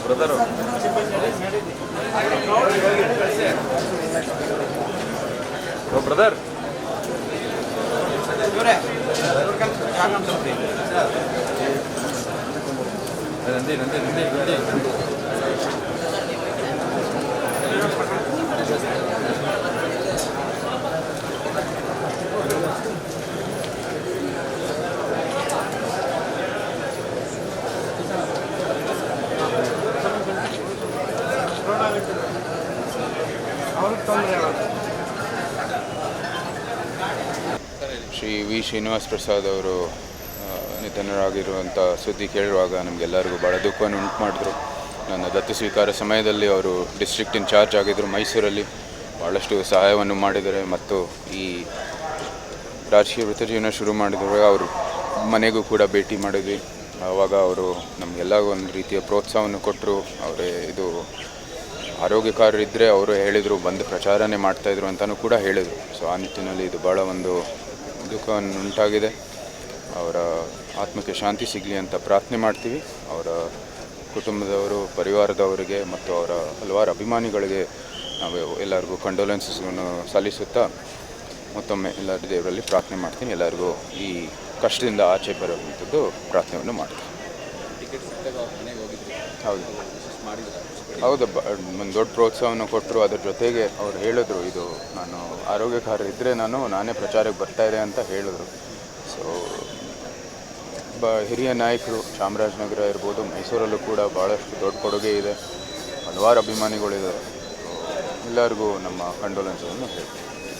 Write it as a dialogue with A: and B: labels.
A: Brother brother ನಂದಿ ನಂದಿ ನಂದಿ ನಂದಿ ಶ್ರೀ ವಿ ಶ್ರೀನಿವಾಸ್ ಪ್ರಸಾದ್ ಅವರು ನಿಧನರಾಗಿರುವಂಥ ಸುದ್ದಿ ಕೇಳುವಾಗ ನಮಗೆಲ್ಲರಿಗೂ ಭಾಳ ದುಃಖವನ್ನು ಉಂಟು ಮಾಡಿದ್ರು. ನನ್ನ ದತ್ತು ಸ್ವೀಕಾರ ಸಮಯದಲ್ಲಿ ಅವರು ಡಿಸ್ಟ್ರಿಕ್ಟ್ ಇನ್ಚಾರ್ಜ್ ಆಗಿದ್ದರು ಮೈಸೂರಲ್ಲಿ. ಭಾಳಷ್ಟು ಸಹಾಯವನ್ನು ಮಾಡಿದ್ದಾರೆ ಮತ್ತು ಈ ರಾಜಕೀಯ ವೃತ್ತಜೀವನ ಶುರು ಮಾಡಿದ್ರು. ಅವರು ಮನೆಗೂ ಕೂಡ ಭೇಟಿ ಮಾಡಿದ್ವಿ. ಆವಾಗ ಅವರು ನಮಗೆಲ್ಲ ಒಂದು ರೀತಿಯ ಪ್ರೋತ್ಸಾಹವನ್ನು ಕೊಟ್ಟರು. ಅವರೇ ಇದು ಆರೋಗ್ಯಕಾರರಿದ್ದರೆ ಅವರು ಹೇಳಿದರು, ಬಂದು ಪ್ರಚಾರನೆ ಮಾಡ್ತಾಯಿದ್ರು ಅಂತಲೂ ಕೂಡ ಹೇಳಿದರು. ಸೊ ಆ ನಿಟ್ಟಿನಲ್ಲಿ ಇದು ಭಾಳ ಒಂದು ದುಃಖವನ್ನು ಉಂಟಾಗಿದೆ. ಅವರ ಆತ್ಮಕ್ಕೆ ಶಾಂತಿ ಸಿಗಲಿ ಅಂತ ಪ್ರಾರ್ಥನೆ ಮಾಡ್ತೀವಿ. ಅವರ ಕುಟುಂಬದವರು, ಪರಿವಾರದವರಿಗೆ ಮತ್ತು ಅವರ ಹಲವಾರು ಅಭಿಮಾನಿಗಳಿಗೆ ನಾವು ಎಲ್ಲರಿಗೂ ಕಂಡೋಲೆನ್ಸಸ್ಗಳನ್ನು ಸಲ್ಲಿಸುತ್ತಾ ಮತ್ತೊಮ್ಮೆ ಎಲ್ಲರ ದೇವರಲ್ಲಿ ಪ್ರಾರ್ಥನೆ ಮಾಡ್ತೀನಿ. ಎಲ್ಲರಿಗೂ ಈ ಕಷ್ಟದಿಂದ ಆಚೆ ಬರುವಂಥದ್ದು ಪ್ರಾರ್ಥನೆಯನ್ನು ಮಾಡ್ತೀನಿ. ಹೌದು, ಒಂದು ದೊಡ್ಡ ಪ್ರೋತ್ಸಾಹವನ್ನು ಕೊಟ್ಟರು. ಅದ್ರ ಜೊತೆಗೆ ಅವ್ರು ಹೇಳಿದ್ರು, ಇದು ನಾನು ಆರೋಗ್ಯಕಾರರಿದ್ದರೆ ನಾನೇ ಪ್ರಚಾರಕ್ಕೆ ಬರ್ತಾಯಿದೆ ಅಂತ ಹೇಳಿದ್ರು. ಸೊ ಹಿರಿಯ ನಾಯಕರು ಚಾಮರಾಜನಗರ ಇರ್ಬೋದು, ಮೈಸೂರಲ್ಲೂ ಕೂಡ ಭಾಳಷ್ಟು ದೊಡ್ಡ ಕೊಡುಗೆ ಇದೆ, ಹಲವಾರು ಅಭಿಮಾನಿಗಳಿದ್ದಾರೆ. ಎಲ್ಲರಿಗೂ ನಮ್ಮ ಕಂಡೋಲೆನ್ಸನ್ನು ಹೇಳ್ತೀವಿ.